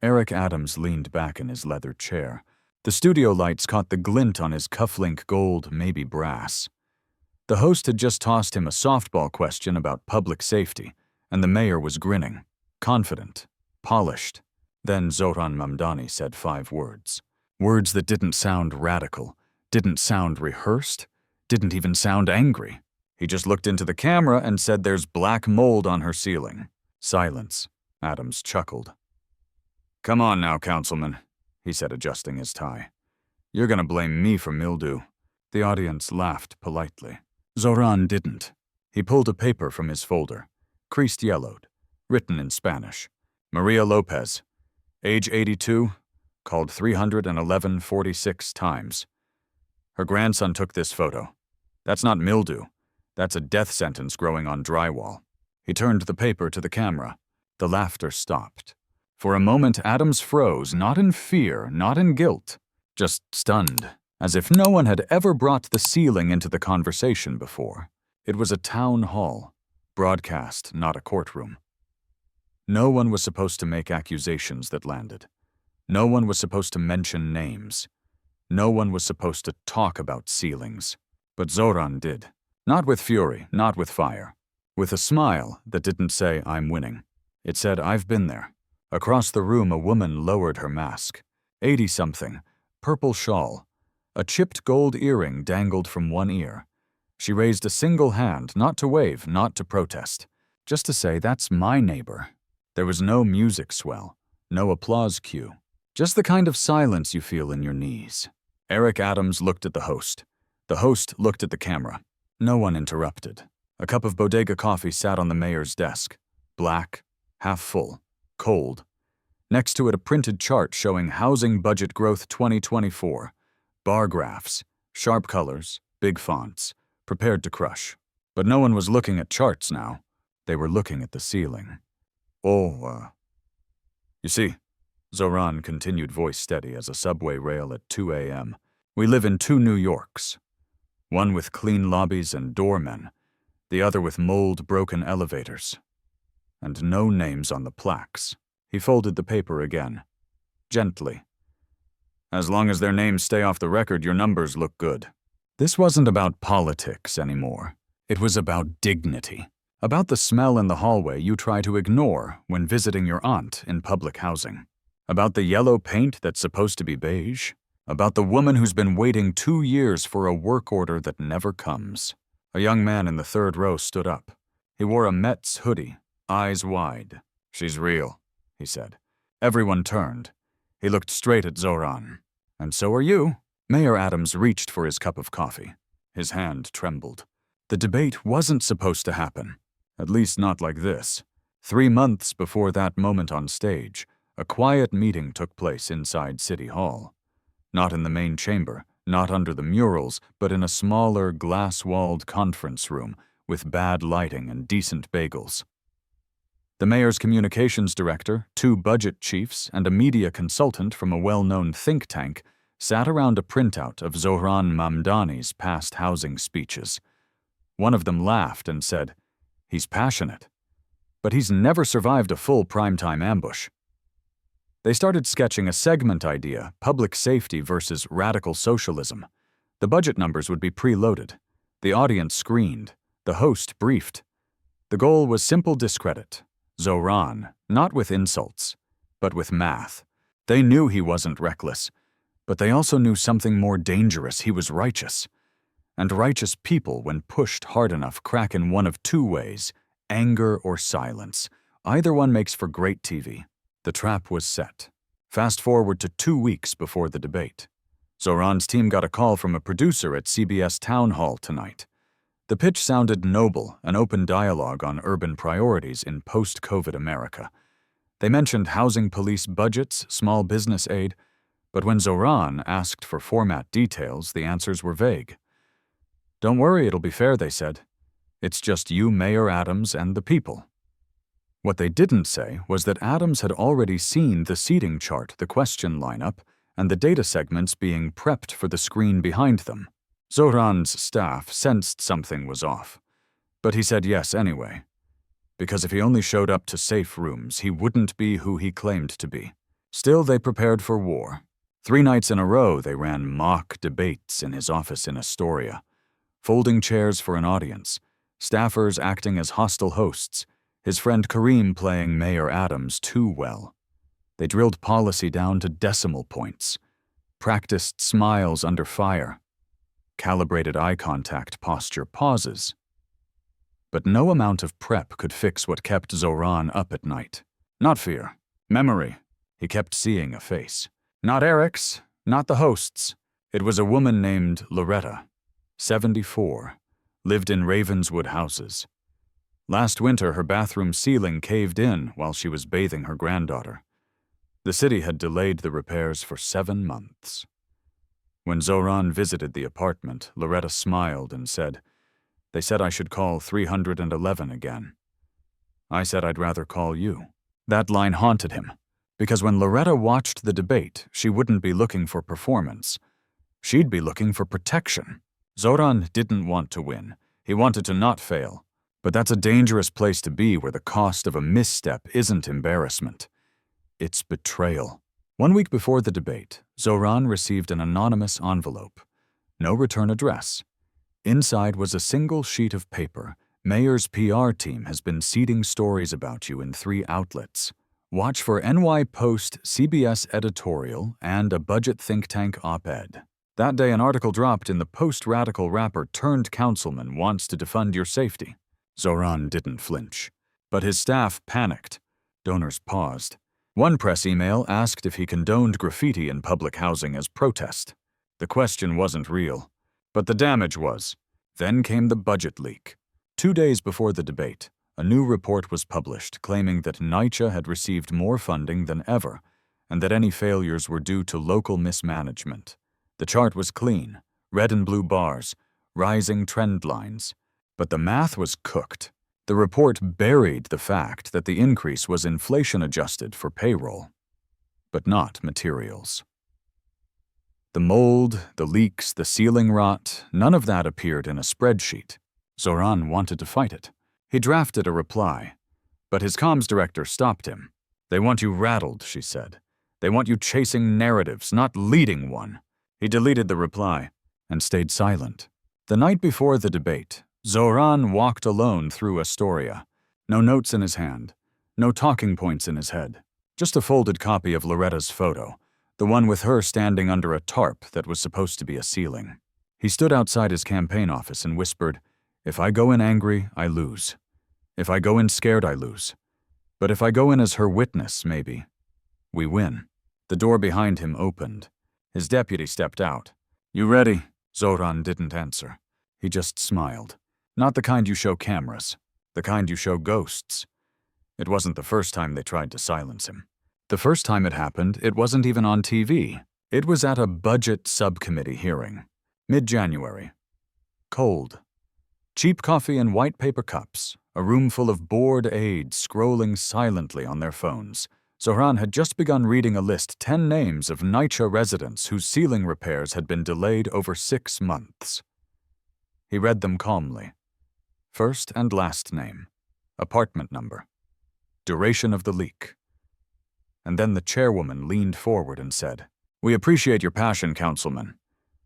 Eric Adams leaned back in his leather chair. The studio lights caught the glint on his cufflink gold, maybe brass. The host had just tossed him a softball question about public safety, and the mayor was grinning, confident, polished. Then Zohran Mamdani said 5 words. Words that didn't sound radical, didn't sound rehearsed, didn't even sound angry. He just looked into the camera and said, "There's black mold on her ceiling." Silence. Adams chuckled. "Come on now, Councilman," he said, adjusting his tie. "You're gonna blame me for mildew." The audience laughed politely. Zohran didn't. He pulled a paper from his folder, creased yellowed, written in Spanish. Maria Lopez, age 82, called 311.46 times. Her grandson took this photo. That's not mildew. That's a death sentence growing on drywall. He turned the paper to the camera. The laughter stopped. For a moment, Adams froze, not in fear, not in guilt, just stunned, as if no one had ever brought the ceiling into the conversation before. It was a town hall, broadcast, not a courtroom. No one was supposed to make accusations that landed. No one was supposed to mention names. No one was supposed to talk about ceilings. But Zohran did. Not with fury, not with fire. With a smile that didn't say, "I'm winning." It said, "I've been there." Across the room, a woman lowered her mask. 80-something, purple shawl. A chipped gold earring dangled from one ear. She raised a single hand, not to wave, not to protest. Just to say, "That's my neighbor." There was no music swell, no applause cue. Just the kind of silence you feel in your knees. Eric Adams looked at the host. The host looked at the camera. No one interrupted. A cup of bodega coffee sat on the mayor's desk. Black, half full, cold. Next to it, a printed chart showing Housing Budget Growth 2024. Bar graphs, sharp colors, big fonts, prepared to crush. But no one was looking at charts now. They were looking at the ceiling. You see, Zohran continued, voice steady as a subway rail at 2 a.m. We live in 2 New Yorks. One with clean lobbies and doormen, the other with mold-broken elevators. And no names on the plaques. He folded the paper again, gently. As long as their names stay off the record, your numbers look good. This wasn't about politics anymore. It was about dignity. About the smell in the hallway you try to ignore when visiting your aunt in public housing. About the yellow paint that's supposed to be beige. About the woman who's been waiting 2 years for a work order that never comes. A young man in the 3rd row stood up. He wore a Mets hoodie, eyes wide. "She's real," he said. Everyone turned. He looked straight at Zohran. "And so are you." Mayor Adams reached for his cup of coffee. His hand trembled. The debate wasn't supposed to happen. At least not like this. 3 months before that moment on stage, a quiet meeting took place inside City Hall. Not in the main chamber, not under the murals, but in a smaller, glass-walled conference room with bad lighting and decent bagels. The mayor's communications director, 2 budget chiefs, and a media consultant from a well-known think tank sat around a printout of Zohran Mamdani's past housing speeches. One of them laughed and said, "He's passionate, but he's never survived a full primetime ambush." They started sketching a segment idea, public safety versus radical socialism. The budget numbers would be preloaded. The audience screened. The host briefed. The goal was simple discredit. Zohran, not with insults, but with math. They knew he wasn't reckless, but they also knew something more dangerous. He was righteous. And righteous people, when pushed hard enough, crack in one of 2 ways, anger or silence. Either one makes for great TV. The trap was set. Fast forward to 2 weeks before the debate. Zohran's team got a call from a producer at CBS Town Hall tonight. The pitch sounded noble, an open dialogue on urban priorities in post-COVID America. They mentioned housing police budgets, small business aid, but when Zohran asked for format details, the answers were vague. "Don't worry, it'll be fair," they said. "It's just you, Mayor Adams, and the people." What they didn't say was that Adams had already seen the seating chart, the question lineup, and the data segments being prepped for the screen behind them. Zohran's staff sensed something was off, but he said yes anyway, because if he only showed up to safe rooms, he wouldn't be who he claimed to be. Still, they prepared for war. 3 nights in a row, they ran mock debates in his office in Astoria, folding chairs for an audience, staffers acting as hostile hosts, his friend Kareem playing Mayor Adams too well. They drilled policy down to decimal points, practiced smiles under fire, calibrated eye contact posture pauses. But no amount of prep could fix what kept Zohran up at night. Not fear, memory. He kept seeing a face. Not Eric's, not the host's. It was a woman named Loretta, 74, lived in Ravenswood houses. Last winter, her bathroom ceiling caved in while she was bathing her granddaughter. The city had delayed the repairs for 7 months. When Zohran visited the apartment, Loretta smiled and said, "They said I should call 311 again." I said I'd rather call you. That line haunted him, because when Loretta watched the debate, she wouldn't be looking for performance. She'd be looking for protection. Zohran didn't want to win. He wanted to not fail. But that's a dangerous place to be where the cost of a misstep isn't embarrassment. It's betrayal. 1 week before the debate, Zohran received an anonymous envelope. No return address. Inside was a single sheet of paper. Mayor's PR team has been seeding stories about you in 3 outlets. Watch for NY Post CBS editorial and a budget think tank op-ed. That day, an article dropped in the post-radical rapper turned councilman wants to defund your safety. Zohran didn't flinch, but his staff panicked. Donors paused. One press email asked if he condoned graffiti in public housing as protest. The question wasn't real, but the damage was. Then came the budget leak. 2 days before the debate, a new report was published claiming that NYCHA had received more funding than ever and that any failures were due to local mismanagement. The chart was clean, red and blue bars, rising trend lines. But the math was cooked. The report buried the fact that the increase was inflation-adjusted for payroll, but not materials. The mold, the leaks, the ceiling rot, none of that appeared in a spreadsheet. Zohran wanted to fight it. He drafted a reply, but his comms director stopped him. "They want you rattled," she said. "They want you chasing narratives, not leading one." He deleted the reply and stayed silent. The night before the debate, Zohran walked alone through Astoria. No notes in his hand, no talking points in his head, just a folded copy of Loretta's photo, the one with her standing under a tarp that was supposed to be a ceiling. He stood outside his campaign office and whispered, "If I go in angry, I lose. If I go in scared, I lose. But if I go in as her witness, maybe, we win." The door behind him opened. His deputy stepped out. "You ready?" Zohran didn't answer. He just smiled. Not the kind you show cameras, the kind you show ghosts. It wasn't the first time they tried to silence him. The first time it happened, it wasn't even on TV. It was at a budget subcommittee hearing. Mid-January. Cold. Cheap coffee in white paper cups, a room full of bored aides scrolling silently on their phones. Zohran had just begun reading a list 10 names of NYCHA residents whose ceiling repairs had been delayed over 6 months. He read them calmly. First and last name, apartment number, duration of the leak. And then the chairwoman leaned forward and said, "We appreciate your passion, Councilman,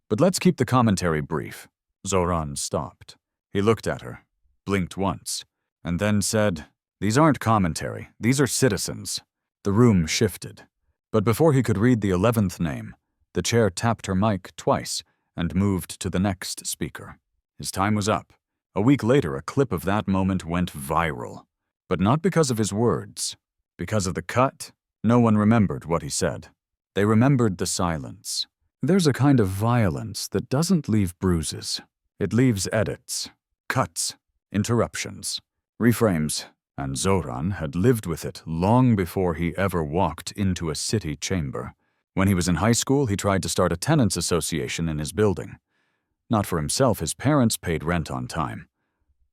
but let's keep the commentary brief." Zohran stopped. He looked at her, blinked once, and then said, "These aren't commentary, these are citizens." The room shifted, but before he could read the 11th name, the chair tapped her mic twice and moved to the next speaker. His time was up. A week later, a clip of that moment went viral. But not because of his words. Because of the cut, no one remembered what he said. They remembered the silence. There's a kind of violence that doesn't leave bruises. It leaves edits, cuts, interruptions, reframes, and Zohran had lived with it long before he ever walked into a city chamber. When he was in high school, he tried to start a tenants association in his building. Not for himself, his parents paid rent on time.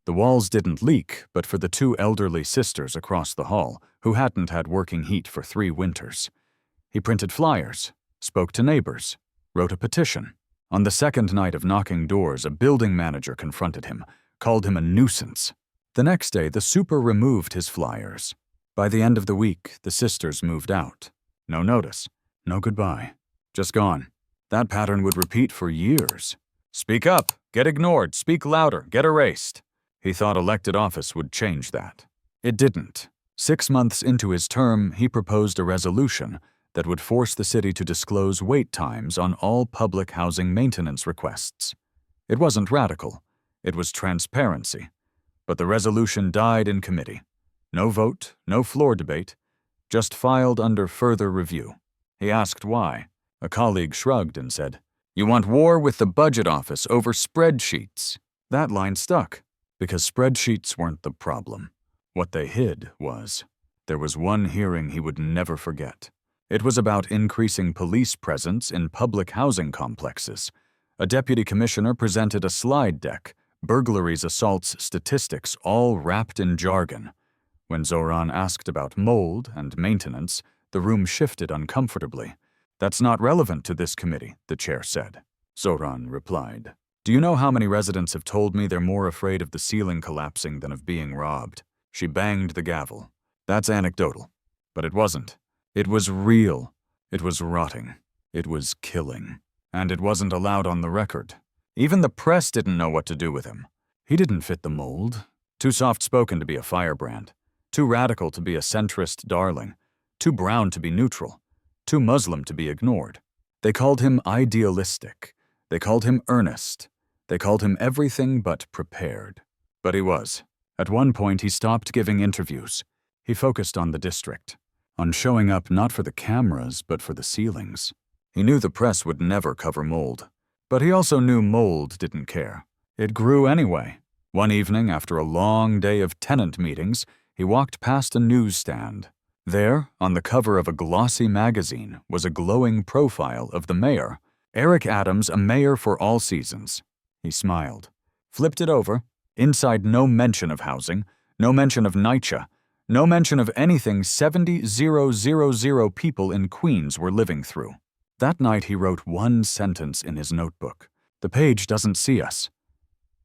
The walls didn't leak, but for the 2 elderly sisters across the hall, who hadn't had working heat for 3 winters. He printed flyers, spoke to neighbors, wrote a petition. On the second night of knocking doors, a building manager confronted him, called him a nuisance. The next day, the super removed his flyers. By the end of the week, the sisters moved out. No notice. No goodbye. Just gone. That pattern would repeat for years. Speak up, get ignored, speak louder, get erased. He thought elected office would change that. It didn't. 6 months into his term, he proposed a resolution that would force the city to disclose wait times on all public housing maintenance requests. It wasn't radical. It was transparency. But the resolution died in committee. No vote, no floor debate, just filed under further review. He asked why. A colleague shrugged and said, "You want war with the budget office over spreadsheets." That line stuck, because spreadsheets weren't the problem. What they hid was, there was one hearing he would never forget. It was about increasing police presence in public housing complexes. A deputy commissioner presented a slide deck, burglaries, assaults, statistics, all wrapped in jargon. When Zohran asked about mold and maintenance, the room shifted uncomfortably. "That's not relevant to this committee," the chair said. Zohran replied, "Do you know how many residents have told me they're more afraid of the ceiling collapsing than of being robbed?" She banged the gavel. "That's anecdotal." But it wasn't. It was real. It was rotting. It was killing. And it wasn't allowed on the record. Even the press didn't know what to do with him. He didn't fit the mold. Too soft-spoken to be a firebrand. Too radical to be a centrist darling. Too brown to be neutral. Too Muslim to be ignored. They called him idealistic. They called him earnest. They called him everything but prepared. But he was. At one point, he stopped giving interviews. He focused on the district, on showing up not for the cameras, but for the ceilings. He knew the press would never cover mold. But he also knew mold didn't care. It grew anyway. One evening, after a long day of tenant meetings, he walked past a newsstand. There, on the cover of a glossy magazine, was a glowing profile of the mayor, Eric Adams, a mayor for all seasons. He smiled, flipped it over. Inside, no mention of housing, no mention of NYCHA, no mention of anything 70,000 people in Queens were living through. That night, he wrote one sentence in his notebook. "The page doesn't see us,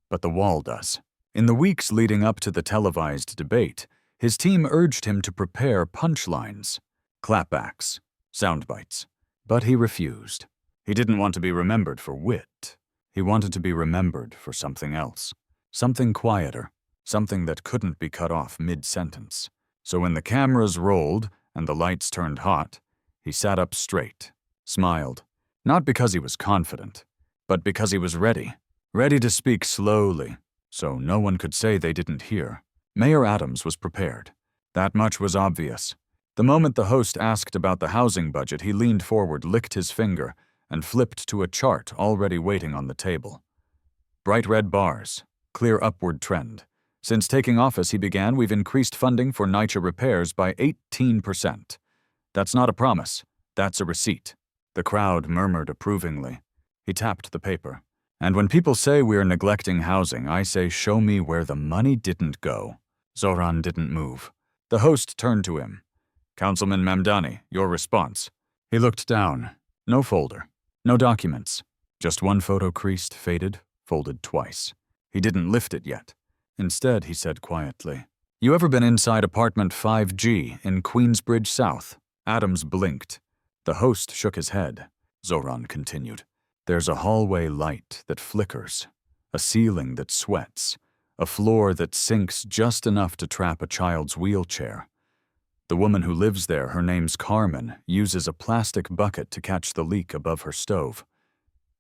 but the wall does." In the weeks leading up to the televised debate, his team urged him to prepare punchlines, clapbacks, sound bites. But he refused. He didn't want to be remembered for wit. He wanted to be remembered for something else. Something quieter, something that couldn't be cut off mid-sentence. So when the cameras rolled and the lights turned hot, he sat up straight, smiled, not because he was confident, but because he was ready to speak slowly, so no one could say they didn't hear. Mayor Adams was prepared. That much was obvious. The moment the host asked about the housing budget, he leaned forward, licked his finger, and flipped to a chart already waiting on the table. Bright red bars. Clear upward trend. Since taking office, he began, we've increased funding for NYCHA repairs by 18%. That's not a promise. That's a receipt. The crowd murmured approvingly. He tapped the paper. And when people say we're neglecting housing, I say, show me where the money didn't go. Zohran didn't move. The host turned to him. Councilman Mamdani, your response. He looked down. No folder. No documents. Just one photo creased, faded, folded twice. He didn't lift it yet. Instead, he said quietly, "You ever been inside apartment 5G in Queensbridge South?" Adams blinked. The host shook his head. Zohran continued, "There's a hallway light that flickers, a ceiling that sweats, a floor that sinks just enough to trap a child's wheelchair. The woman who lives there, her name's Carmen, uses a plastic bucket to catch the leak above her stove.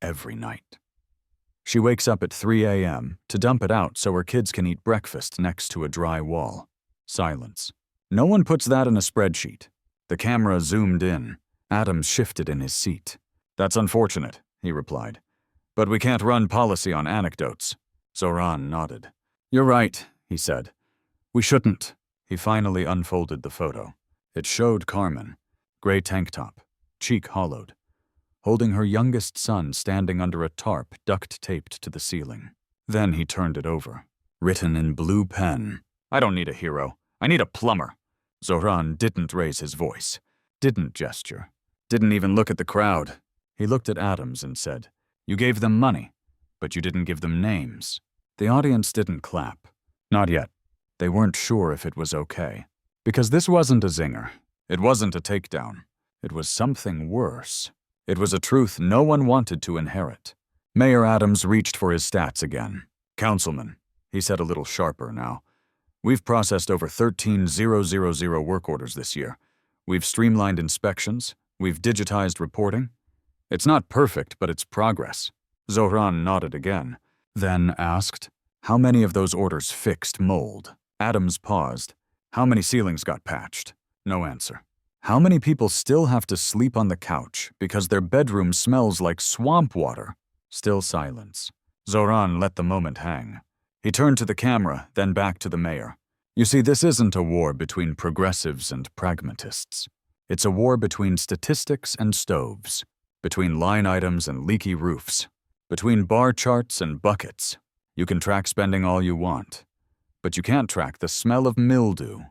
Every night. She wakes up at 3 a.m. to dump it out so her kids can eat breakfast next to a dry wall." Silence. No one puts that in a spreadsheet. The camera zoomed in. Adams shifted in his seat. "That's unfortunate," he replied. "But we can't run policy on anecdotes." Zohran nodded. "You're right," he said. "We shouldn't." He finally unfolded the photo. It showed Carmen, gray tank top, cheek hollowed, holding her youngest son standing under a tarp duct-taped to the ceiling. Then he turned it over. Written in blue pen, "I don't need a hero. I need a plumber." Zohran didn't raise his voice, didn't gesture, didn't even look at the crowd. He looked at Adams and said, "You gave them money, but you didn't give them names." The audience didn't clap. Not yet. They weren't sure if it was okay. Because this wasn't a zinger. It wasn't a takedown. It was something worse. It was a truth no one wanted to inherit. Mayor Adams reached for his stats again. "Councilman," he said a little sharper now, "we've processed over 13,000 work orders this year. We've streamlined inspections. We've digitized reporting. It's not perfect, but it's progress." Zohran nodded again, then asked, "How many of those orders fixed mold?" Adams paused. "How many ceilings got patched?" No answer. "How many people still have to sleep on the couch because their bedroom smells like swamp water?" Still silence. Zohran let the moment hang. He turned to the camera, then back to the mayor. "You see, this isn't a war between progressives and pragmatists. It's a war between statistics and stoves, between line items and leaky roofs, between bar charts and buckets. You can track spending all you want, but you can't track the smell of mildew,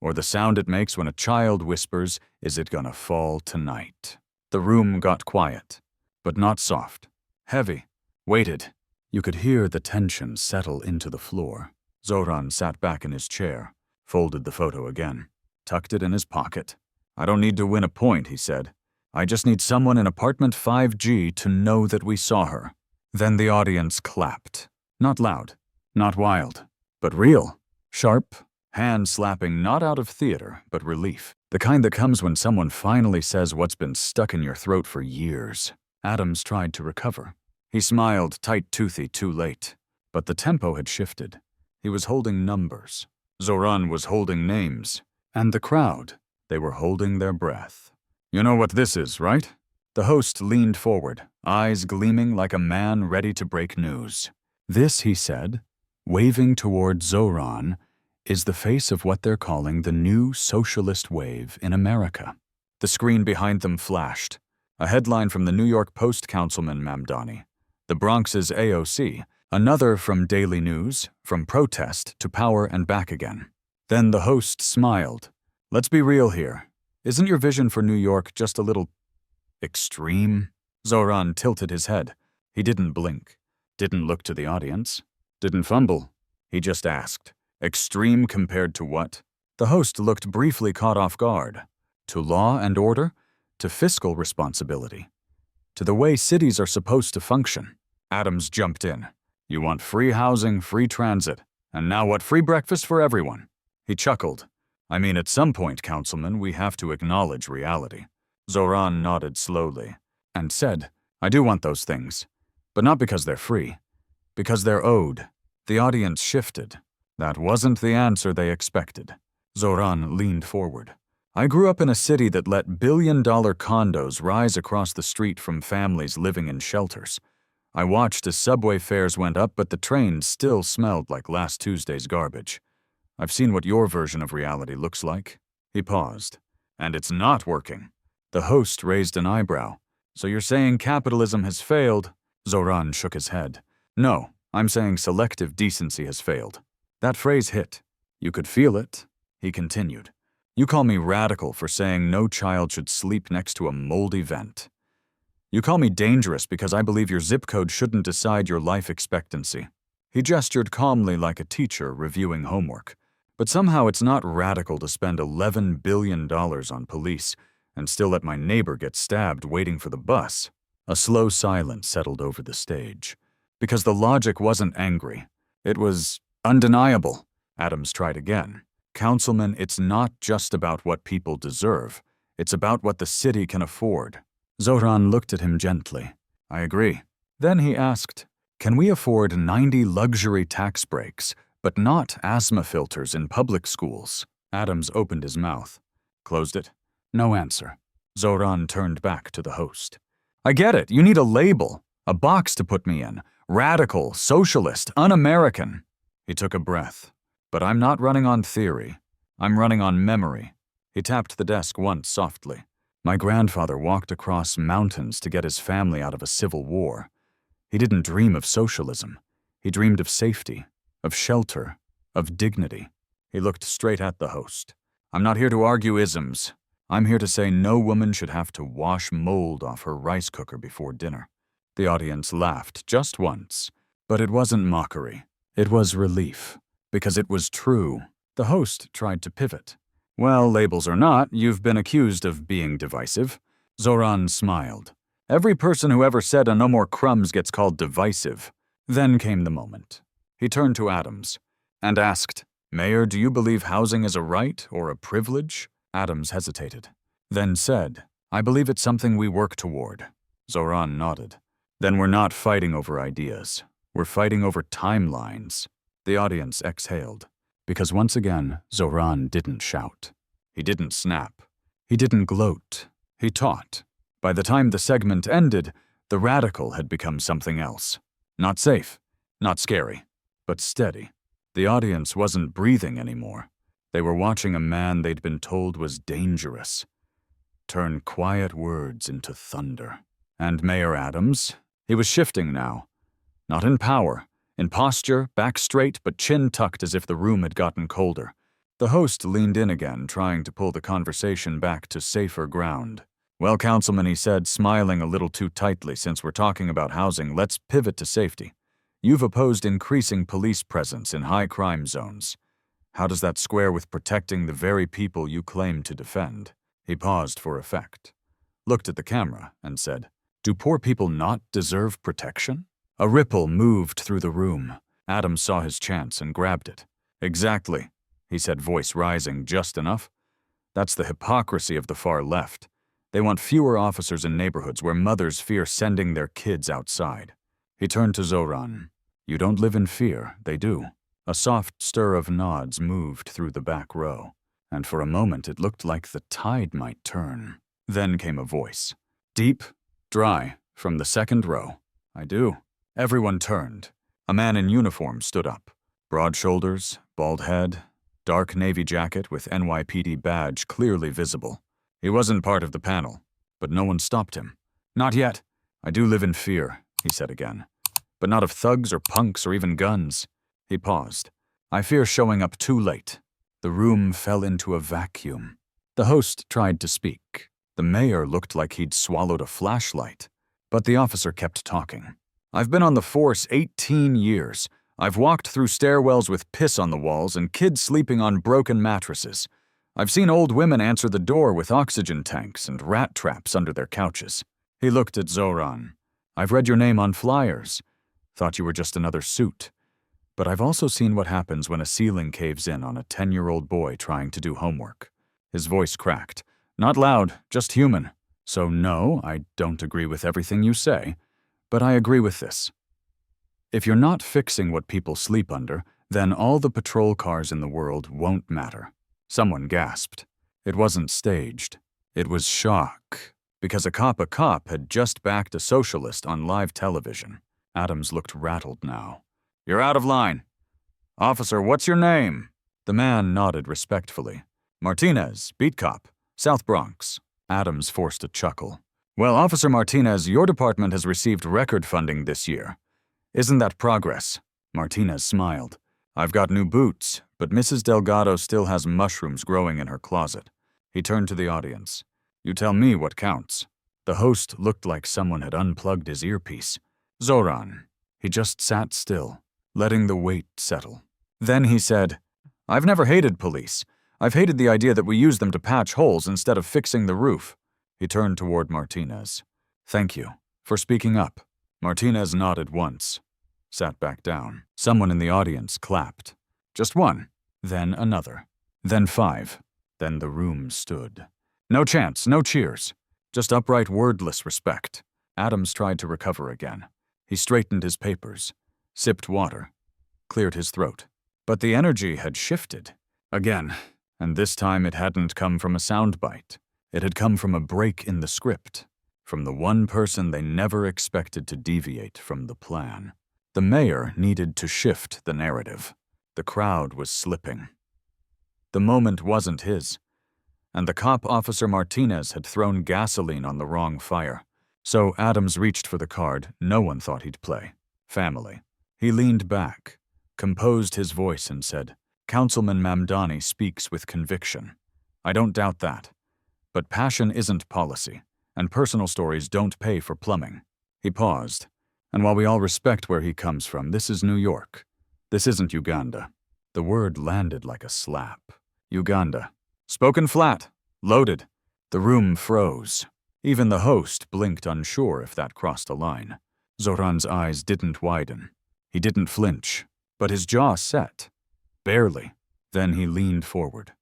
or the sound it makes when a child whispers, 'Is it gonna fall tonight?'" The room got quiet, but not soft. Heavy, weighted. You could hear the tension settle into the floor. Zohran sat back in his chair, folded the photo again, tucked it in his pocket. "I don't need to win a point," he said. "I just need someone in apartment 5G to know that we saw her." Then the audience clapped. Not loud, not wild, but real. Sharp, hand-slapping, not out of theater, but relief. The kind that comes when someone finally says what's been stuck in your throat for years. Adams tried to recover. He smiled, tight-toothy, too late. But the tempo had shifted. He was holding numbers. Zohran was holding names. And the crowd, they were holding their breath. "You know what this is, right?" The host leaned forward, eyes gleaming like a man ready to break news. "This," he said, waving toward Zohran, "is the face of what they're calling the new socialist wave in America." The screen behind them flashed. A headline from the New York Post, Councilman Mamdani. The Bronx's AOC. Another from Daily News, from protest to power and back again. Then the host smiled. "Let's be real here. Isn't your vision for New York just a little extreme?" Zohran tilted his head. He didn't blink, didn't look to the audience, didn't fumble. He just asked, "Extreme compared to what?" The host looked briefly caught off guard. To law and order? To fiscal responsibility? To the way cities are supposed to function? Adams jumped in. "You want free housing, free transit, and now what, free breakfast for everyone?" He chuckled. "I mean, at some point, Councilman, we have to acknowledge reality." Zohran nodded slowly and said, "I do want those things, but not because they're free, because they're owed." The audience shifted. That wasn't the answer they expected. Zohran leaned forward. "I grew up in a city that let billion-dollar condos rise across the street from families living in shelters. I watched as subway fares went up, but the trains still smelled like last Tuesday's garbage. I've seen what your version of reality looks like." He paused. "And it's not working." The host raised an eyebrow. "So you're saying capitalism has failed?" Zohran shook his head. "No, I'm saying selective decency has failed." That phrase hit. "You could feel it," he continued. "You call me radical for saying no child should sleep next to a moldy vent. You call me dangerous because I believe your zip code shouldn't decide your life expectancy." He gestured calmly like a teacher reviewing homework. "But somehow it's not radical to spend $11 billion on police and still let my neighbor get stabbed waiting for the bus." A slow silence settled over the stage. Because the logic wasn't angry. It was undeniable. Adams tried again. "Councilman, it's not just about what people deserve. It's about what the city can afford." Zohran looked at him gently. "I agree." Then he asked, "Can we afford 90 luxury tax breaks, but not asthma filters in public schools?" Adams opened his mouth. Closed it. No answer. Zohran turned back to the host. "I get it. You need a label, a box to put me in. Radical, socialist, un-American." He took a breath. "But I'm not running on theory. I'm running on memory." He tapped the desk once softly. "My grandfather walked across mountains to get his family out of a civil war. He didn't dream of socialism. He dreamed of safety, of shelter, of dignity." He looked straight at the host. "I'm not here to argue isms. I'm here to say no woman should have to wash mold off her rice cooker before dinner." The audience laughed just once, but it wasn't mockery. It was relief, because it was true. The host tried to pivot. Well, labels or not, you've been accused of being divisive. Zohran smiled. Every person who ever said a no more crumbs gets called divisive. Then came the moment. He turned to Adams and asked, Mayor, do you believe housing is a right or a privilege? Adams hesitated, then said, I believe it's something we work toward. Zohran nodded. Then we're not fighting over ideas. We're fighting over timelines. The audience exhaled, because once again, Zohran didn't shout. He didn't snap. He didn't gloat. He taught. By the time the segment ended, the radical had become something else. Not safe, not scary, but steady. The audience wasn't breathing anymore. They were watching a man they'd been told was dangerous turn quiet words into thunder. And Mayor Adams, he was shifting now. Not in power, in posture, back straight but chin tucked as if the room had gotten colder. The host leaned in again, trying to pull the conversation back to safer ground. Well, Councilman, he said, smiling a little too tightly, since we're talking about housing, let's pivot to safety. You've opposed increasing police presence in high crime zones. How does that square with protecting the very people you claim to defend? He paused for effect, looked at the camera, and said, Do poor people not deserve protection? A ripple moved through the room. Adams saw his chance and grabbed it. Exactly, he said, voice rising just enough. That's the hypocrisy of the far left. They want fewer officers in neighborhoods where mothers fear sending their kids outside. He turned to Zohran. You don't live in fear, they do. A soft stir of nods moved through the back row, and for a moment it looked like the tide might turn. Then came a voice. Deep, dry, from the second row. I do. Everyone turned. A man in uniform stood up. Broad shoulders, bald head, dark navy jacket with NYPD badge clearly visible. He wasn't part of the panel, but no one stopped him. Not yet. I do live in fear, he said again. But not of thugs or punks or even guns. He paused. I fear showing up too late. The room fell into a vacuum. The host tried to speak. The mayor looked like he'd swallowed a flashlight. But the officer kept talking. I've been on the force 18 years. I've walked through stairwells with piss on the walls and kids sleeping on broken mattresses. I've seen old women answer the door with oxygen tanks and rat traps under their couches. He looked at Zohran. I've read your name on flyers. Thought you were just another suit. But I've also seen what happens when a ceiling caves in on a 10-year-old boy trying to do homework. His voice cracked. Not loud, just human. So no, I don't agree with everything you say, but I agree with this. If you're not fixing what people sleep under, then all the patrol cars in the world won't matter. Someone gasped. It wasn't staged. It was shock, because a cop had just backed a socialist on live television. Adams looked rattled now. You're out of line. Officer, what's your name? The man nodded respectfully. Martinez, beat cop, South Bronx. Adams forced a chuckle. Well, Officer Martinez, your department has received record funding this year. Isn't that progress? Martinez smiled. I've got new boots, but Mrs. Delgado still has mushrooms growing in her closet. He turned to the audience. You tell me what counts. The host looked like someone had unplugged his earpiece. Zohran. He just sat still, letting the weight settle. Then he said, I've never hated police. I've hated the idea that we use them to patch holes instead of fixing the roof. He turned toward Martinez. Thank you for speaking up. Martinez nodded once, sat back down. Someone in the audience clapped. Just one, then another, then 5. Then the room stood. No chants, no cheers, just upright wordless respect. Adams tried to recover again. He straightened his papers, sipped water, cleared his throat. But the energy had shifted. Again, and this time it hadn't come from a soundbite. It had come from a break in the script, from the one person they never expected to deviate from the plan. The mayor needed to shift the narrative. The crowd was slipping. The moment wasn't his, and the cop Officer Martinez had thrown gasoline on the wrong fire. So Adams reached for the card no one thought he'd play. Family. He leaned back, composed his voice and said, Councilman Mamdani speaks with conviction. I don't doubt that. But passion isn't policy, and personal stories don't pay for plumbing. He paused, and while we all respect where he comes from, this is New York. This isn't Uganda. The word landed like a slap. Uganda. Spoken flat. Loaded. The room froze. Even the host blinked, unsure if that crossed a line. Zohran's eyes didn't widen. He didn't flinch, but his jaw set. Barely. Then he leaned forward.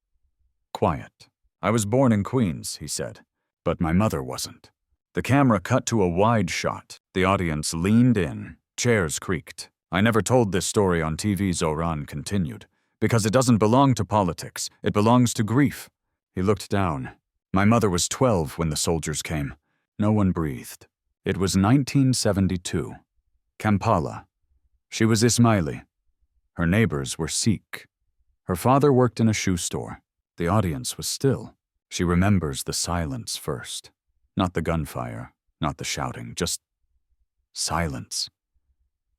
Quiet. I was born in Queens, he said, but my mother wasn't. The camera cut to a wide shot. The audience leaned in. Chairs creaked. I never told this story on TV, Zohran continued, because it doesn't belong to politics. It belongs to grief. He looked down. My mother was 12 when the soldiers came. No one breathed. It was 1972. Kampala. She was Ismaili. Her neighbors were Sikh. Her father worked in a shoe store. The audience was still. She remembers the silence first. Not the gunfire, not the shouting, just silence.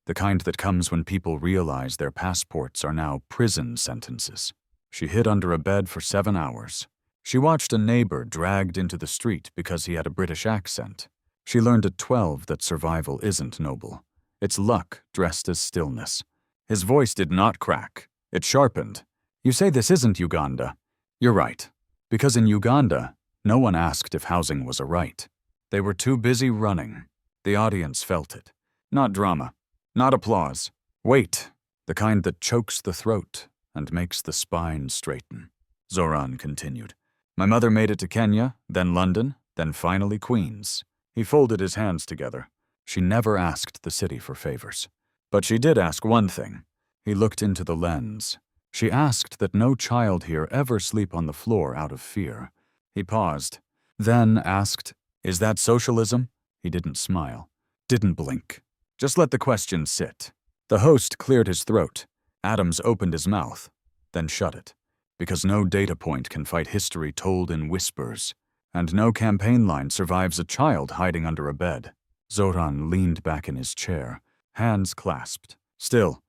The kind that comes when people realize their passports are now prison sentences. She hid under a bed for 7 hours. She watched a neighbor dragged into the street because he had a British accent. She learned at 12 that survival isn't noble. It's luck dressed as stillness. His voice did not crack. It sharpened. You say this isn't Uganda. You're right. Because in Uganda, no one asked if housing was a right. They were too busy running. The audience felt it. Not drama. Not applause. Weight. The kind that chokes the throat and makes the spine straighten. Zohran continued. My mother made it to Kenya, then London, then finally Queens. He folded his hands together. She never asked the city for favors. But she did ask one thing. He looked into the lens. She asked that no child here ever sleep on the floor out of fear. He paused, then asked, Is that socialism? He didn't smile, didn't blink. Just let the question sit. The host cleared his throat. Adams opened his mouth, then shut it. Because no data point can fight history told in whispers, and no campaign line survives a child hiding under a bed. Zohran leaned back in his chair, hands clasped. Still,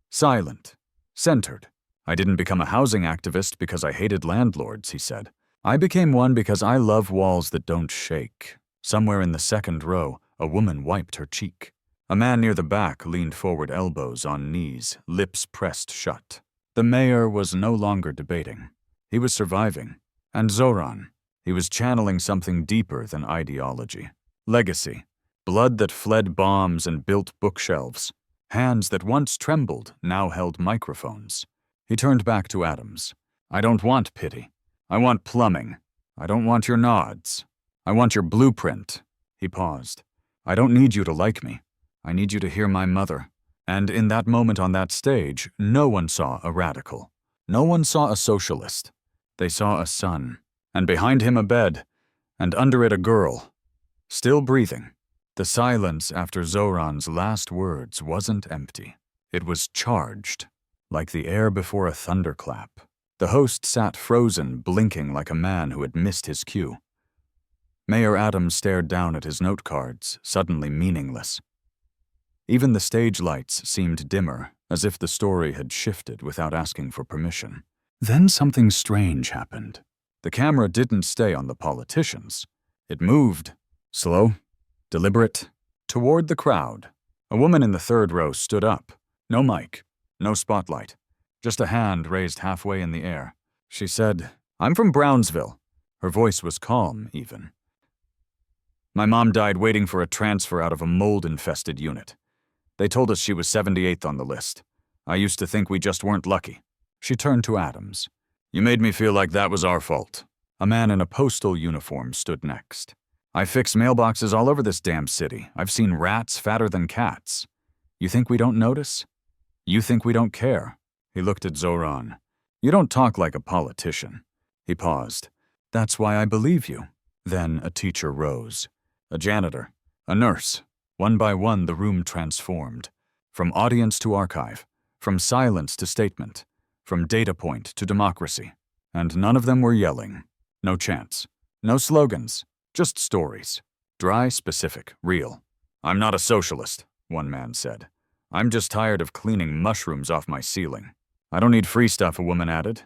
silent, centered. I didn't become a housing activist because I hated landlords, he said. I became one because I love walls that don't shake. Somewhere in the second row, a woman wiped her cheek. A man near the back leaned forward, elbows on knees, lips pressed shut. The mayor was no longer debating. He was surviving. And Zohran, he was channeling something deeper than ideology. Legacy. Blood that fled bombs and built bookshelves. Hands that once trembled now held microphones. He turned back to Adams. I don't want pity. I want plumbing. I don't want your nods. I want your blueprint. He paused. I don't need you to like me. I need you to hear my mother. And in that moment on that stage, no one saw a radical. No one saw a socialist. They saw a son, and behind him a bed, and under it a girl, still breathing. The silence after Zohran's last words wasn't empty. It was charged, like the air before a thunderclap. The host sat frozen, blinking like a man who had missed his cue. Mayor Adams stared down at his note cards, suddenly meaningless. Even the stage lights seemed dimmer, as if the story had shifted without asking for permission. Then something strange happened. The camera didn't stay on the politicians. It moved, slow, deliberate, toward the crowd. A woman in the third row stood up. No mic, no spotlight, just a hand raised halfway in the air. She said, I'm from Brownsville. Her voice was calm, even. My mom died waiting for a transfer out of a mold-infested unit. They told us she was 78th on the list. I used to think we just weren't lucky. She turned to Adams. You made me feel like that was our fault. A man in a postal uniform stood next. I fix mailboxes all over this damn city. I've seen rats fatter than cats. You think we don't notice? You think we don't care? He looked at Zohran. You don't talk like a politician. He paused. That's why I believe you. Then a teacher rose. A janitor. A nurse. One by one, the room transformed. From audience to archive. From silence to statement. From data point to democracy. And none of them were yelling. No chants. No slogans. Just stories. Dry, specific, real. I'm not a socialist, one man said. I'm just tired of cleaning mushrooms off my ceiling. I don't need free stuff, a woman added.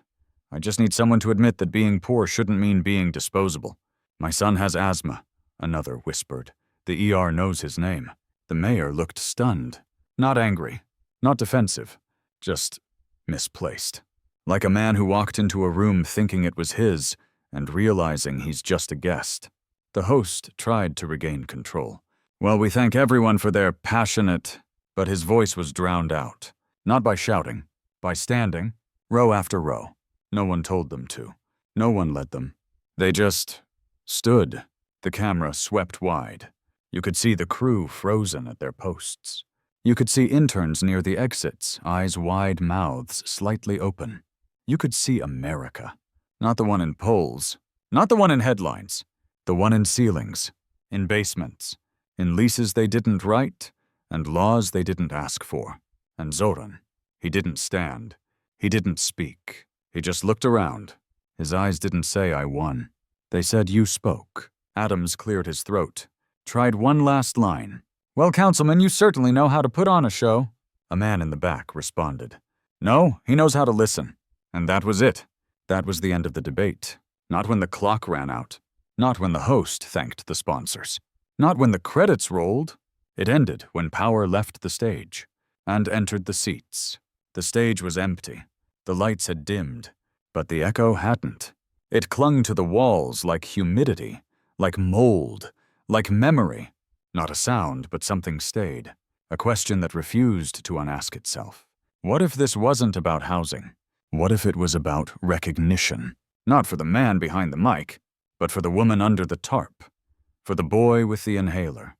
I just need someone to admit that being poor shouldn't mean being disposable. My son has asthma, another whispered. The ER knows his name. The mayor looked stunned. Not angry, not defensive, just misplaced. Like a man who walked into a room thinking it was his and realizing he's just a guest. The host tried to regain control. Well, we thank everyone for their passionate, but his voice was drowned out. Not by shouting, by standing, row after row. No one told them to. No one led them. They just stood. The camera swept wide. You could see the crew frozen at their posts. You could see interns near the exits, eyes wide, mouths slightly open. You could see America. Not the one in polls, not the one in headlines, the one in ceilings, in basements, in leases they didn't write, and laws they didn't ask for. And Zohran, he didn't stand. He didn't speak. He just looked around. His eyes didn't say, "I won." They said, "You spoke." Adams cleared his throat, tried one last line. "Well, Councilman, you certainly know how to put on a show." A man in the back responded. "No, he knows how to listen." And that was it. That was the end of the debate. Not when the clock ran out. Not when the host thanked the sponsors. Not when the credits rolled. It ended when power left the stage and entered the seats. The stage was empty. The lights had dimmed, but the echo hadn't. It clung to the walls like humidity, like mold, like memory. Not a sound, but something stayed. A question that refused to unask itself. What if this wasn't about housing? What if it was about recognition? Not for the man behind the mic, but for the woman under the tarp. For the boy with the inhaler.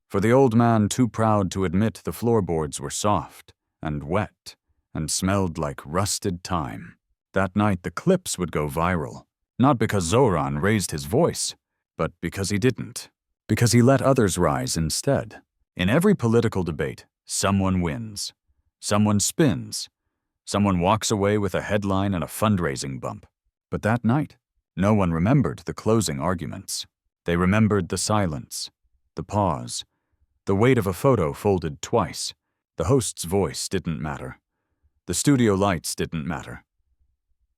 For the old man too proud to admit the floorboards were soft and wet and smelled like rusted time. That night the clips would go viral. Not because Zohran raised his voice, but because he didn't. Because he let others rise instead. In every political debate, someone wins. Someone spins. Someone walks away with a headline and a fundraising bump. But that night, no one remembered the closing arguments. They remembered the silence, the pause, the weight of a photo folded twice. The host's voice didn't matter. The studio lights didn't matter.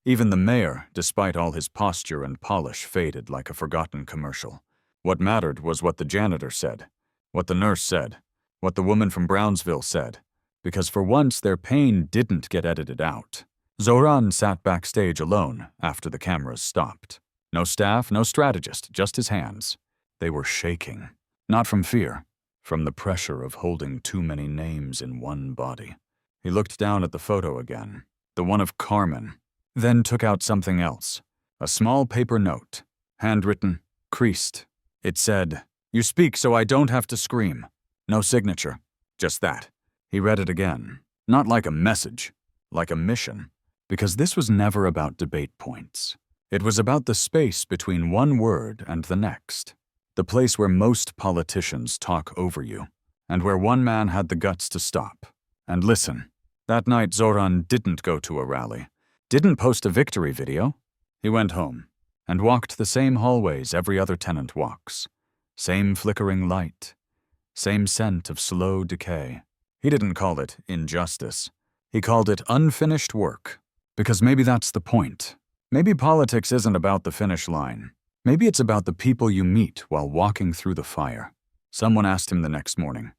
Even the mayor, despite all his posture and polish, faded like a forgotten commercial. What mattered was what the janitor said, what the nurse said, what the woman from Brownsville said. Because for once their pain didn't get edited out. Zohran sat backstage alone after the cameras stopped. No staff, no strategist, just his hands. They were shaking. Not from fear, from the pressure of holding too many names in one body. He looked down at the photo again, the one of Carmen, then took out something else. A small paper note, handwritten, creased. It said, "You speak so I don't have to scream." No signature, just that. He read it again, not like a message, like a mission, because this was never about debate points. It was about the space between one word and the next, the place where most politicians talk over you, and where one man had the guts to stop and listen. That night, Zohran didn't go to a rally, didn't post a victory video. He went home and walked the same hallways every other tenant walks, same flickering light, same scent of slow decay. He didn't call it injustice. He called it unfinished work. Because maybe that's the point. Maybe politics isn't about the finish line. Maybe it's about the people you meet while walking through the fire. Someone asked him the next morning,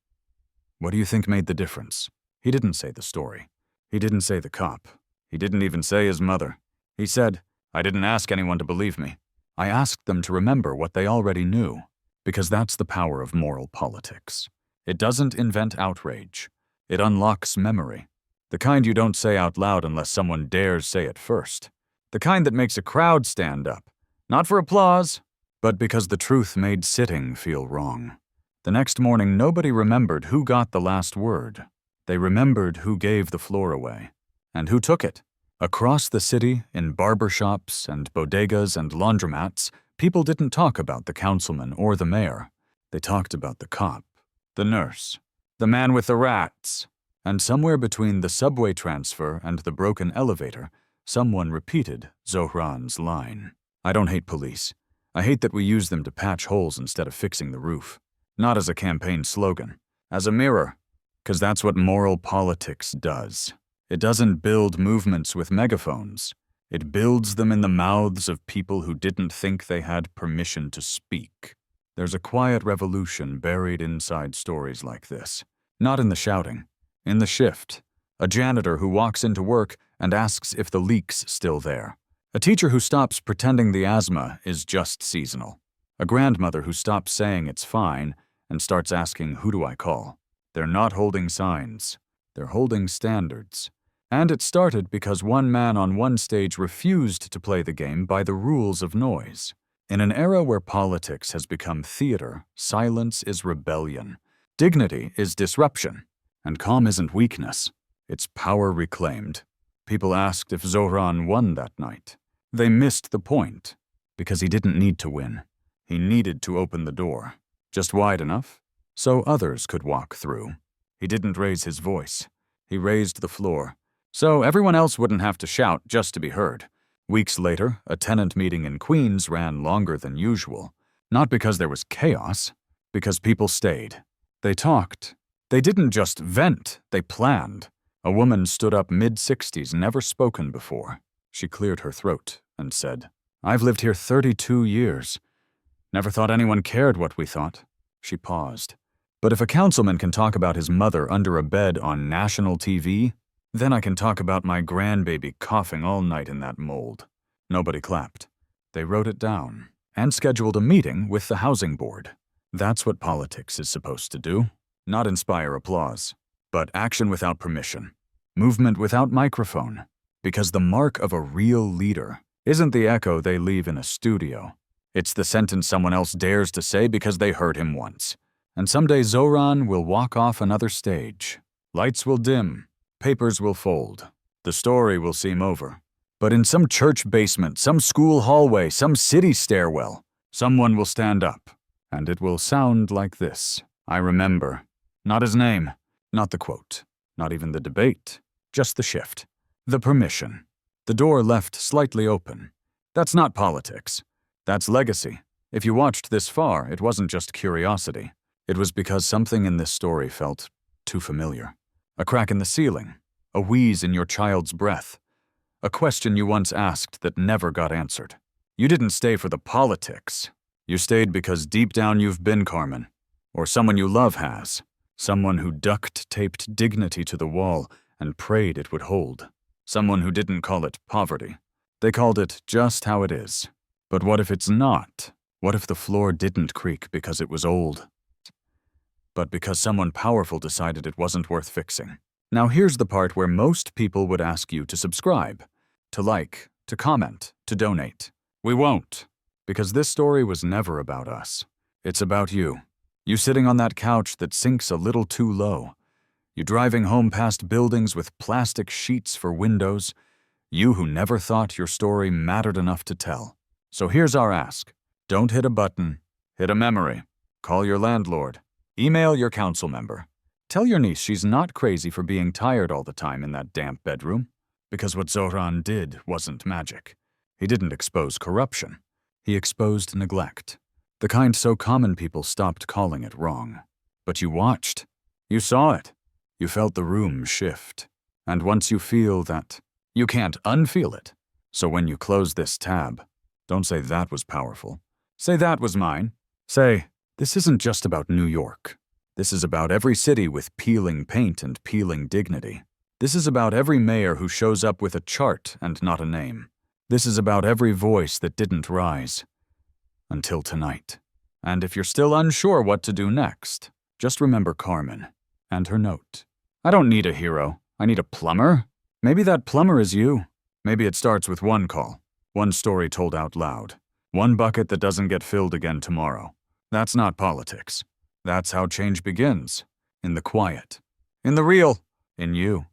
"What do you think made the difference?" He didn't say the story. He didn't say the cop. He didn't even say his mother. He said, "I didn't ask anyone to believe me. I asked them to remember what they already knew." Because that's the power of moral politics. It doesn't invent outrage. It unlocks memory. The kind you don't say out loud unless someone dares say it first. The kind that makes a crowd stand up. Not for applause, but because the truth made sitting feel wrong. The next morning, nobody remembered who got the last word. They remembered who gave the floor away. And who took it. Across the city, in barbershops and bodegas and laundromats, people didn't talk about the councilman or the mayor. They talked about the cop, the nurse, the man with the rats. And somewhere between the subway transfer and the broken elevator, someone repeated Zohran's line. "I don't hate police. I hate that we use them to patch holes instead of fixing the roof. Not as a campaign slogan, as a mirror. 'Cause that's what moral politics does. It doesn't build movements with megaphones. It builds them in the mouths of people who didn't think they had permission to speak. There's a quiet revolution buried inside stories like this. Not in the shouting. In the shift, a janitor who walks into work and asks if the leak's still there. A teacher who stops pretending the asthma is just seasonal. A grandmother who stops saying it's fine and starts asking, who do I call? They're not holding signs. They're holding standards. And it started because one man on one stage refused to play the game by the rules of noise. In an era where politics has become theater, silence is rebellion. Dignity is disruption. And calm isn't weakness. It's power reclaimed. People asked if Zohran won that night. They missed the point, because he didn't need to win. He needed to open the door, just wide enough, so others could walk through. He didn't raise his voice. He raised the floor, so everyone else wouldn't have to shout just to be heard. Weeks later, a tenant meeting in Queens ran longer than usual. Not because there was chaos, because people stayed. They talked. They didn't just vent, they planned. A woman stood up mid-60s, never spoken before. She cleared her throat and said, I've lived here 32 years. Never thought anyone cared what we thought. She paused. But if a councilman can talk about his mother under a bed on national TV, then I can talk about my grandbaby coughing all night in that mold. Nobody clapped. They wrote it down and scheduled a meeting with the housing board. That's what politics is supposed to do. Not inspire applause, but action without permission. Movement without microphone. Because the mark of a real leader isn't the echo they leave in a studio. It's the sentence someone else dares to say because they heard him once. And someday Zohran will walk off another stage. Lights will dim. Papers will fold. The story will seem over. But in some church basement, some school hallway, some city stairwell, someone will stand up. And it will sound like this. I remember. Not his name. Not the quote. Not even the debate. Just the shift. The permission. The door left slightly open. That's not politics. That's legacy. If you watched this far, it wasn't just curiosity. It was because something in this story felt too familiar. A crack in the ceiling. A wheeze in your child's breath. A question you once asked that never got answered. You didn't stay for the politics. You stayed because deep down you've been Carmen. Or someone you love has. Someone who duct-taped dignity to the wall and prayed it would hold. Someone who didn't call it poverty. They called it just how it is. But what if it's not? What if the floor didn't creak because it was old? But because someone powerful decided it wasn't worth fixing. Now here's the part where most people would ask you to subscribe, to like, to comment, to donate. We won't, because this story was never about us. It's about you. You sitting on that couch that sinks a little too low. You driving home past buildings with plastic sheets for windows. You who never thought your story mattered enough to tell. So here's our ask. Don't hit a button. Hit a memory. Call your landlord. Email your council member. Tell your niece she's not crazy for being tired all the time in that damp bedroom. Because what Zohran did wasn't magic. He didn't expose corruption. He exposed neglect. The kind so common people stopped calling it wrong. But you watched. You saw it. You felt the room shift. And once you feel that, you can't unfeel it. So when you close this tab, don't say that was powerful. Say that was mine. Say, this isn't just about New York. This is about every city with peeling paint and peeling dignity. This is about every mayor who shows up with a chart and not a name. This is about every voice that didn't rise. Until tonight. And if you're still unsure what to do next, just remember Carmen and her note. I don't need a hero. I need a plumber. Maybe that plumber is you. Maybe it starts with one call, one story told out loud, one bucket that doesn't get filled again tomorrow. That's not politics. That's how change begins. In the quiet. In the real. In you.